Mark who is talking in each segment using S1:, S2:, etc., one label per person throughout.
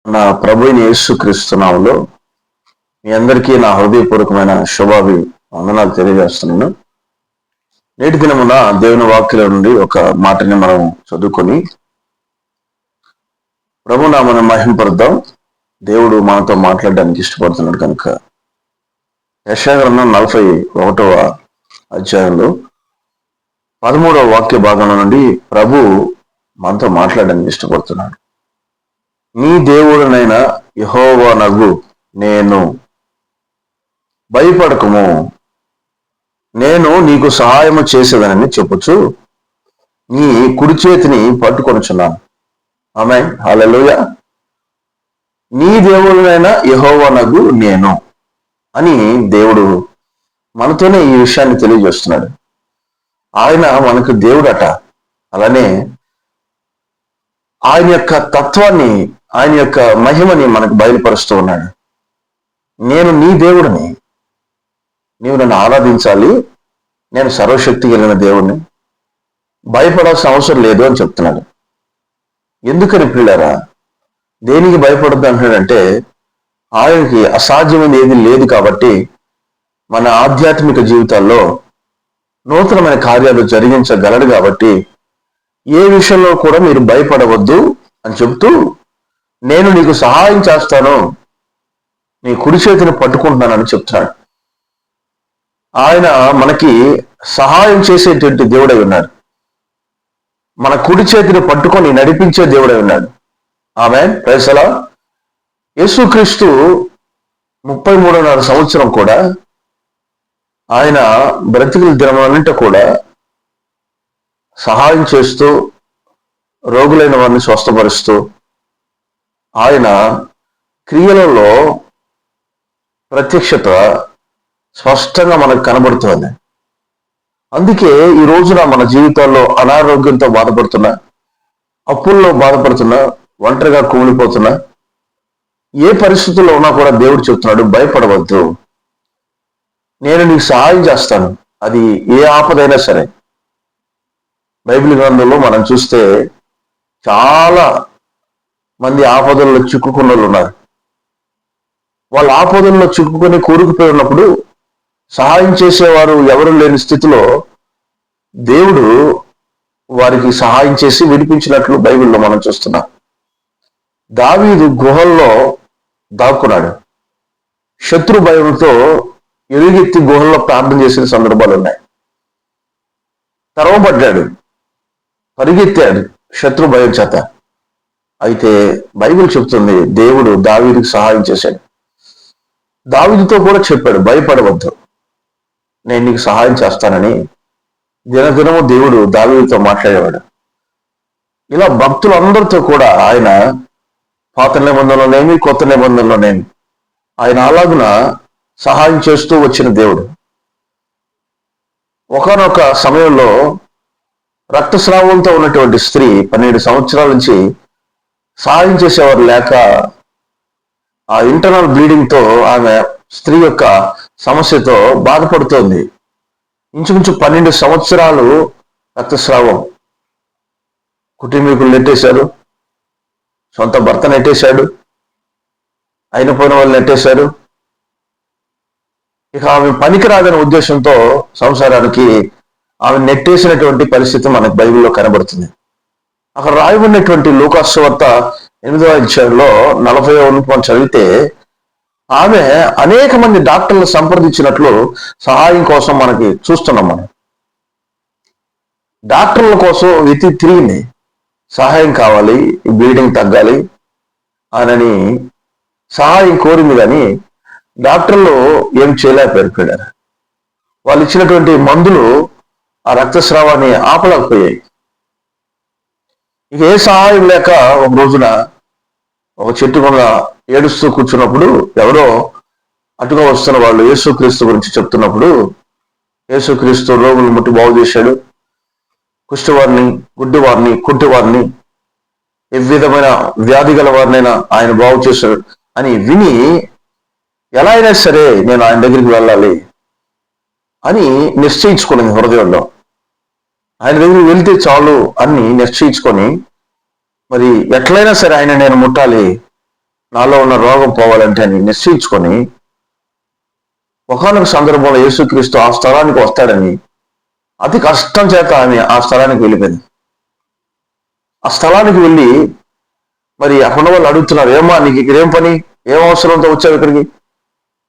S1: నా ప్రభువైన యేసుక్రీస్తు నామములో మీ అందరికీ నా హృదయపూర్వకమైన వందనాలు తెలియజేస్తున్నాను. నేటి దినమున దేవుని వాక్యం నుండి ఒక మాటని మనం చదువుకొని ప్రభు నామమును మహింపరుద్దాం. దేవుడు మనతో మాట్లాడడానికి ఇష్టపడుతున్నాడు కనుక యెషయా గ్రంథం 41వ అధ్యాయంలో 13వ వాక్య భాగంలో నుండి ప్రభు మనతో మాట్లాడడానికి ఇష్టపడుతున్నాడు. నీ దేవుడనైన యెహోవానగు నేను, భయపడకము, నేను నీకు సహాయము చేసేదనని చెప్పుచు నీ కుడి చేతిని పట్టుకొనుచున్నాను. ఆమేన్, హల్లెలూయా. నీ దేవుడనైన యెహోవానగు నేను అని దేవుడు మనతోనే ఈ విషయాన్ని తెలియజేస్తున్నాడు. ఆయన మనకు దేవుడట. అలానే ఆయన యొక్క తత్వాన్ని, ఆయన యొక్క మహిమని మనకు బయలుపరుస్తూ ఉన్నాడు. నేను నీ దేవుడిని, నీవు నన్ను ఆరాధించాలి, నేను సర్వశక్తి కలిగిన దేవుడిని, భయపడాల్సిన అవసరం లేదు అని చెప్తున్నాడు. ఎందుకని పిల్లరా, దేనికి భయపడద్దు అంటున్నాడంటే ఆయనకి అసాధ్యమైనది ఏది లేదు కాబట్టి మన ఆధ్యాత్మిక జీవితాల్లో నూతనమైన కార్యాలు జరిగించగలడు కాబట్టి ఏ విషయంలో కూడా మీరు భయపడవద్దు అని చెప్తూ, నేను నీకు సహాయం చేస్తాను, నీ కుడి చేతిని పట్టుకుంటున్నానని చెప్తున్నాడు. ఆయన మనకి సహాయం చేసేటువంటి దేవుడై ఉన్నాడు. మన కుడి చేతిని పట్టుకొని నడిపించే దేవుడై ఉన్నాడు. ఆమేన్, ప్రైజ్ ది లార్డ్. యేసుక్రీస్తు 33.5 సంవత్సరం కూడా ఆయన బ్రతికిన దినమన్నింటి కూడా సహాయం చేస్తూ, రోగులైన వారిని స్వస్థపరుస్తూ, ఆయన క్రియలలో ప్రత్యక్షత స్పష్టంగా మనకు కనబడుతుంది. అందుకే ఈ రోజున మన జీవితాల్లో అనారోగ్యంతో బాధపడుతున్నా, అప్పుల్లో బాధపడుతున్నా, ఒంటరిగా కుమిలిపోతున్నా, ఏ పరిస్థితుల్లో ఉన్నా కూడా దేవుడు చెప్తున్నాడు, భయపడవద్దు, నేను నీకు సహాయం చేస్తాను. అది ఏ ఆపదైనా సరే. బైబిల్ గ్రంథంలో మనం చూస్తే చాలా మంది ఆపదల్లో చిక్కుకున్న వాళ్ళు ఉన్నారు. వాళ్ళ ఆపదల్లో చిక్కుకొని కూరుకుపోయి ఉన్నప్పుడు సహాయం చేసేవారు ఎవరు లేని స్థితిలో దేవుడు వారికి సహాయం చేసి విడిపించినట్లు బైబిల్లో మనం చూస్తున్నాం. దావీదు గుహల్లో దాక్కున్నాడు. శత్రు భయంతో ఎలుగెత్తి గుహల్లో ప్రార్థన చేసిన సందర్భాలు ఉన్నాయి. తరవబడ్డాడు, పరిగెత్తాడు శత్రు భయం చేత. అయితే బైబిల్ చెప్తుంది దేవుడు దావీదుకి సహాయం చేశాడు. దావీదుతో కూడా చెప్పాడు, భయపడవద్దు, నేను నీకు సహాయం చేస్తానని దినదినము దేవుడు దావీదుతో మాట్లాడేవాడు. ఇలా భక్తులందరితో కూడా ఆయన పాత నిబంధనలోనేమి కొత్త నిబంధనలోనేమి ఆయన అలాగున సహాయం చేస్తూ వచ్చిన దేవుడు. ఒకానొక సమయంలో రక్తస్రావంతో ఉన్నటువంటి స్త్రీ 12 సంవత్సరాల నుంచి సహాయం చేసేవారు లేక ఆ ఇంటర్నల్ బ్లీడింగ్ తో ఆమె స్త్రీ యొక్క సమస్యతో బాధపడుతోంది. ఇంచుమించు 12 సంవత్సరాలు రక్తస్రావం. కుటుంబీకులు నెట్టేశారు, సొంత భర్త నెట్టేశాడు, అయిన పోయిన వాళ్ళు నెట్టేశారు. ఇక ఆమె పనికిరాదనే ఉద్దేశంతో సంసారానికి ఆమె నెట్టేసినటువంటి పరిస్థితి మనకు బైబిల్లో కనబడుతుంది. అక్కడ రాయబడినటువంటి లూకాసు సువార్త 8వ అధ్యాయంలో 40వ వచనం చదివితే ఆమె అనేక మంది డాక్టర్లు సంప్రదించినట్లు సహాయం కోసం మనకి చూస్తున్నాం. మనం డాక్టర్ల కోసం తిరిగింది, సహాయం కావాలి, ఈ బ్లీడింగ్ తగ్గాలి అని సహాయం కోరింది. కానీ డాక్టర్లు ఏం చేయలేకపోయారు. వాళ్ళు ఇచ్చినటువంటి మందులు ఆ రక్తస్రావాన్ని ఆపలేకపోయాయి. ఇక ఏ సహాయం లేక ఒక రోజున ఒక చెట్టు కింద ఏడుస్తూ కూర్చున్నప్పుడు ఎవరో అటుగా వస్తున్న వాళ్ళు యేసుక్రీస్తు గురించి చెప్తున్నప్పుడు, యేసుక్రీస్తు రోగులు ముట్టి బాగు చేశాడు, కుష్ఠవారిని, గుడ్డివారిని, కుంటివారిని, ఏ విధమైన వ్యాధి గల వారినైనా ఆయన బాగు చేశాడు అని విని ఎలా అయినా సరే నేను ఆయన దగ్గరికి వెళ్ళాలి అని నిశ్చయించుకున్నది హృదయంలో. ఆయన దగ్గరికి వెళ్తే చాలు అని నిశ్చయించుకొని మరి ఎట్లయినా సరే ఆయన నేను ముట్టాలి, నాలో ఉన్న రోగం పోవాలంటే అని నిశ్చయించుకొని ఒకానొక సందర్భంలో యేసుక్రీస్తు ఆ స్థలానికి వస్తాడని అతి కష్టం చేత ఆమె ఆ స్థలానికి వెళ్ళిపోయింది. ఆ స్థలానికి వెళ్ళి మరి అక్కడ వాళ్ళు అడుగుతున్నారు, ఏమా నీకు ఇక్కడ ఏం పని, ఏం అవసరంతో వచ్చావు ఇక్కడికి,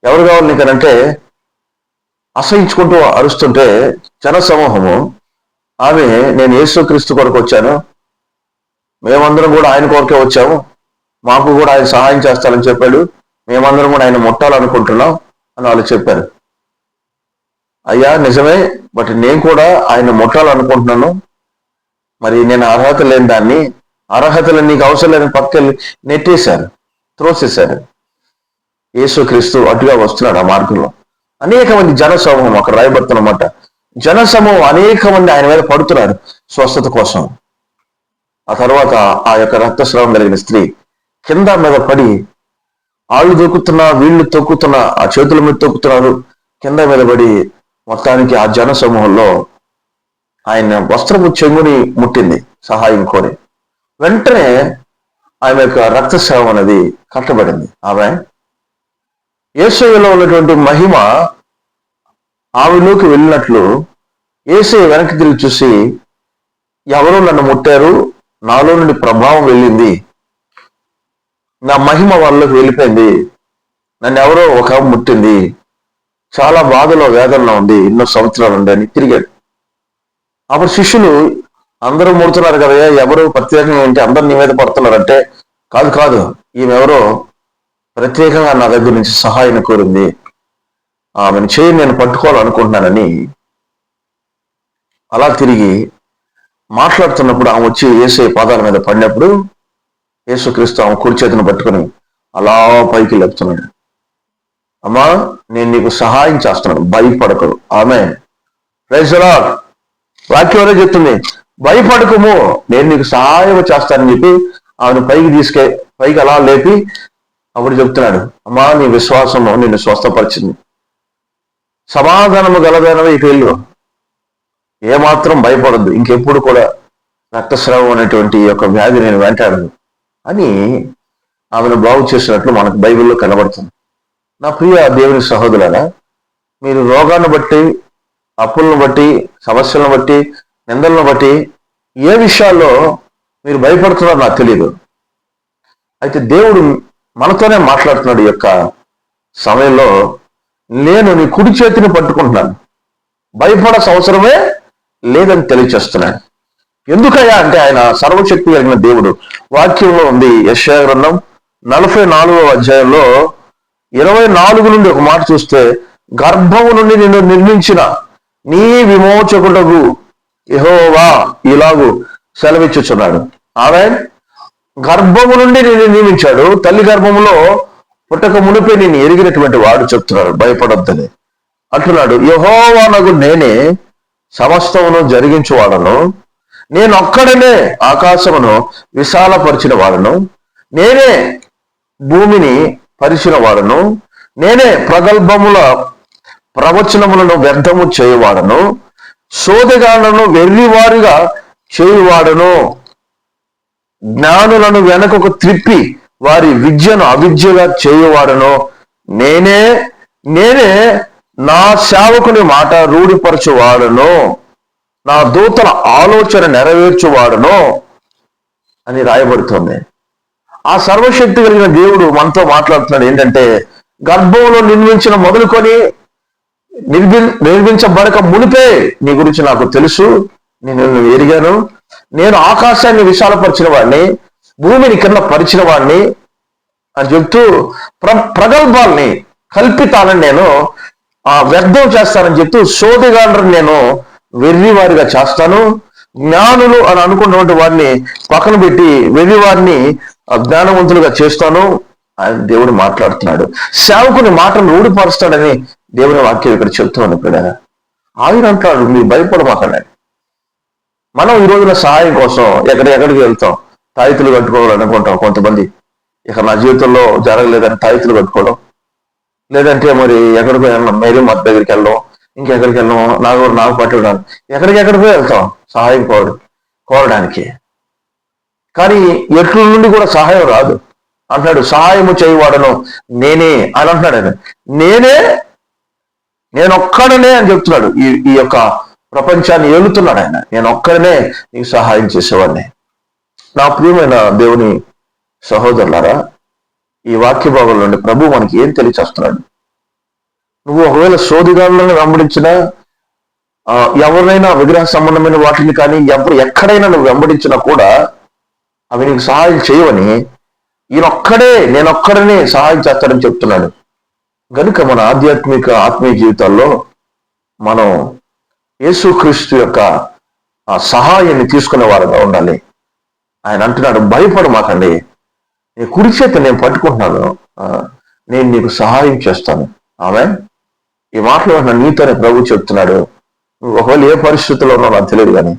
S1: ఎవరు కావాలి నీకనంటే అసహించుకుంటూ అరుస్తుంటే జన సమూహము ఆమె, నేను యేసుక్రీస్తు కొరకు వచ్చాను, మేమందరం కూడా ఆయన కొరకే వచ్చాము, మాకు కూడా ఆయన సహాయం చేస్తారని చెప్పాడు, మేమందరం కూడా ఆయన ముట్టాలనుకుంటున్నాం అని వాళ్ళు చెప్పారు. అయ్యా నిజమే, బట్ నేను కూడా ఆయన ముట్టాలనుకుంటున్నాను, మరి నేను అర్హత లేని దాన్ని, అర్హతలు నీకు అవసరం లేని పక్కకి నెట్టేశారు, త్రోసేశారు. యేసుక్రీస్తు అటుగా వస్తున్నాడు ఆ మార్గంలో. అనేక మంది జన సమూహం అక్కడ రాయబడుతున్నమాట. జన సమూహం అనేక మంది ఆయన మీద పడుతున్నారు స్వస్థత కోసం. ఆ తర్వాత ఆ యొక్క రక్తస్రావం కలిగిన స్త్రీ కింద మీద పడి ఆళ్ళు తొక్కుతున్నా, వీళ్ళు తొక్కుతున్నా, ఆ చేతుల మీద తొక్కుతున్నారు, కింద మీద పడి మొత్తానికి ఆ జన సమూహంలో ఆయన వస్త్రము చెంగుని ముట్టింది సహాయం కోరి. వెంటనే ఆమె యొక్క రక్తస్రావం అనేది కట్టబడింది. ఆమె యేసయ్యలో ఉన్నటువంటి మహిమ ఆమెలోకి వెళ్ళినట్లు యేసయ్య వెనక్కి తిరిగి చూసి, ఎవరో నన్ను ముట్టారు, నాలో నుండి ప్రభావం వెళ్ళింది, నా మహిమ వాళ్ళలోకి వెళ్ళిపోయింది, నన్ను ఎవరో ఒక ముట్టింది, చాలా బాధలో వేదనలో ఉంది, ఎన్నో సంవత్సరాలు ఉంది అని తిరిగాడు. అప్పుడు శిష్యులు, అందరూ ముడుతున్నారు కదా, ఎవరు ప్రత్యేకంగా ఉంటే అందరు నీ మీద పడుతున్నారంటే, కాదు కాదు, ఈమెవరో ప్రత్యేకంగా నా దగ్గర నుంచి సహాయం కోరింది, ఆమెను చేయి నేను పట్టుకోవాలనుకుంటున్నానని అలా తిరిగి మాట్లాడుతున్నప్పుడు ఆమె వచ్చి యేసయ్య పాదాల మీద పడినప్పుడు యేసుక్రీస్తు ఆమె కుడి చేతిని పట్టుకుని అలా పైకి లేపుతున్నాడు. అమ్మా, నేను నీకు సహాయం చేస్తున్నాను, భయపడకు. ఆమె ప్రైజ్ ది లార్డ్. వాక్యం అనే చెప్తుంది, భయపడకము, నేను నీకు సహాయం చేస్తానని చెప్పి ఆమెను పైకి అలా లేపి అప్పుడు చెప్తున్నాడు, అమ్మా నీ విశ్వాసము నిన్ను స్వస్థపరిచింది, సమాధానము గలదైనవి ఇటు వెళ్ళు, ఏమాత్రం భయపడద్దు, ఇంకెప్పుడు కూడా రక్తస్రావం అనేటువంటి యొక్క వ్యాధి నేను వెంటాడదు అని ఆమెను బాగు చేసినట్లు మనకు బైబిల్లో కనబడుతుంది. నా ప్రియ దేవుని సహోదరులారా, మీరు రోగాన్ని బట్టి, అప్పులను బట్టి, సమస్యలను బట్టి, నిందలను బట్టి ఏ విషయాల్లో మీరు భయపడుతున్నారో నాకు తెలియదు. అయితే దేవుడు మనతోనే మాట్లాడుతున్నాడు. ఈ యొక్క సమయంలో నేను నీ కుడి చేతిని పట్టుకుంటున్నాను, భయపడాల్సిన అవసరమే లేదని తెలియచేస్తున్నాడు. ఎందుకయ్యా అంటే ఆయన సర్వశక్తి కలిగిన దేవుడు. వాక్యంలో ఉంది, యెషయా గ్రంథం 44వ అధ్యాయంలో 24 నుండి ఒక మాట చూస్తే, గర్భము నుండి నిన్ను నిర్మించిన నీ విమోచకుడగు యెహోవా ఇలాగు సెలవిచ్చుచున్నాడు. ఆమె గర్భము నుండి నిన్ను నియమించాడు, తల్లి గర్భములో పుట్టక మునిపే నేను ఎరిగినటువంటి వాడు చెప్తున్నాడు, భయపడొద్దని అంటున్నాడు. యెహోవానగు నేనే సమస్తమును జరిగించువాడను, నేను ఒక్కడనే ఆకాశమును విశాలపరిచిన వాడను, నేనే భూమిని పరిచిన వాడను, నేనే ప్రగల్భముల ప్రవచనములను వ్యర్థము చేయువాడను, సోదెగాళ్లను వెర్రివారిగా చేయువాడను, జ్ఞానులను వెనకకు త్రిప్పి వారి విద్యను అవిద్యగా చేయువాడను, నేనే నా సేవకుని మాట రూఢిపరచువాడను, నా దూతల ఆలోచన నెరవేర్చువాడను అని రాయబడుతుంది. ఆ సర్వశక్తి కలిగిన దేవుడు మనతో మాట్లాడుతున్నాడు. ఏంటంటే, గర్భంలో నిర్మించిన మొదలుకొని నిర్మించబడక మునిపే నీ గురించి నాకు తెలుసు, నేను ఎరిగాను, నేను ఆకాశాన్ని విశాలపరిచిన వాడిని, భూమిని కింద పరిచిన వాడిని అని చెప్తూ ప్రగల్భాల్ని, కల్పితాలని నేను వ్యర్థం చేస్తానని చెప్తూ, సోదెగాళ్ళని నేను వెర్రివారిగా చేస్తాను, జ్ఞానులు అని అనుకున్నటువంటి వారిని పక్కన పెట్టి వెర్రివారిని జ్ఞానవంతులుగా చేస్తాను అని దేవుడు మాట్లాడుతున్నాడు. సేవకుని మాటలు రూఢిపరుస్తాడని దేవుని వాక్యం ఇక్కడ చెప్తూ ఉన్నాడు. ఆయన అంటాడు, మీరు భయపడమాకండి. మనం ఈ రోజున సహాయం కోసం ఎక్కడికి వెళ్తాం, తాయితులు కట్టుకోవాలనుకుంటాం. కొంతమంది ఇక నా జీవితంలో జరగలేదని తాయితులు కట్టుకోవడం, లేదంటే మరి ఎక్కడికో వెళ్ళడం, మేరీ మత దగ్గరికి వెళ్ళడం, ఇంకెక్కడికి వెళ్ళడం, నాకు పట్టడానికి, ఎక్కడికో వెళ్తాం సహాయం కోరడానికి. కానీ ఎట్ల నుండి కూడా సహాయం రాదు. అంటున్నాడు, సహాయము చేయవాడను నేనే అని అంటున్నాడు ఆయన. నేనొక్కడనే అని చెప్తున్నాడు. ఈ యొక్క ప్రపంచాన్ని ఏలుతున్నాడు ఆయన. నేనొక్కడనే నీకు సహాయం చేసేవాడిని. నా ప్రియమైన దేవుని సహోదరులారా, ఈ వాక్య భాగం నుండి ప్రభు మనకి ఏం తెలియచేస్తున్నాడు? నువ్వు ఒకవేళ సోదిగాళ్ళని వెంబడించినా, ఎవరినైనా విగ్రహ సంబంధమైన వాటిని కానీ ఎక్కడైనా నువ్వు వెంబడించినా కూడా అవి నీకు సహాయం చేయవని నేనొక్కడనే సహాయం చేస్తాడని చెప్తున్నాడు. కనుక మన ఆత్మీయ జీవితాల్లో మనం యేసుక్రీస్తు యొక్క ఆ సహాయాన్ని తీసుకునే వారుగా ఉండాలి. ఆయన అంటున్నాడు, భయపడమాకండి, నీ కుడి చేత నేను పట్టుకుంటున్నాను, నేను నీకు సహాయం చేస్తాను. ఆమె ఈ మాటలు నీతోనే ప్రభు చెప్తున్నాడు. ఒకవేళ ఏ పరిస్థితుల్లో ఉన్నావు నాకు తెలియదు, కానీ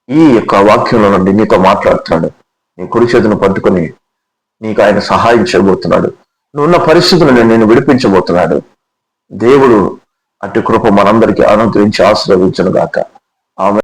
S1: ఈ యొక్క వాక్యంలో నుండి నీతో మాట్లాడుతున్నాడు. నీ కుడి చేతిని పట్టుకొని నీకు ఆయన సహాయం చేయబోతున్నాడు. నువ్వున్న పరిస్థితులను నేను విడిపించబోతున్నాడు. దేవుడు అట్టి కృప మనందరికీ అనుగ్రహించి ఆశీర్వదించును గాక. ఆమె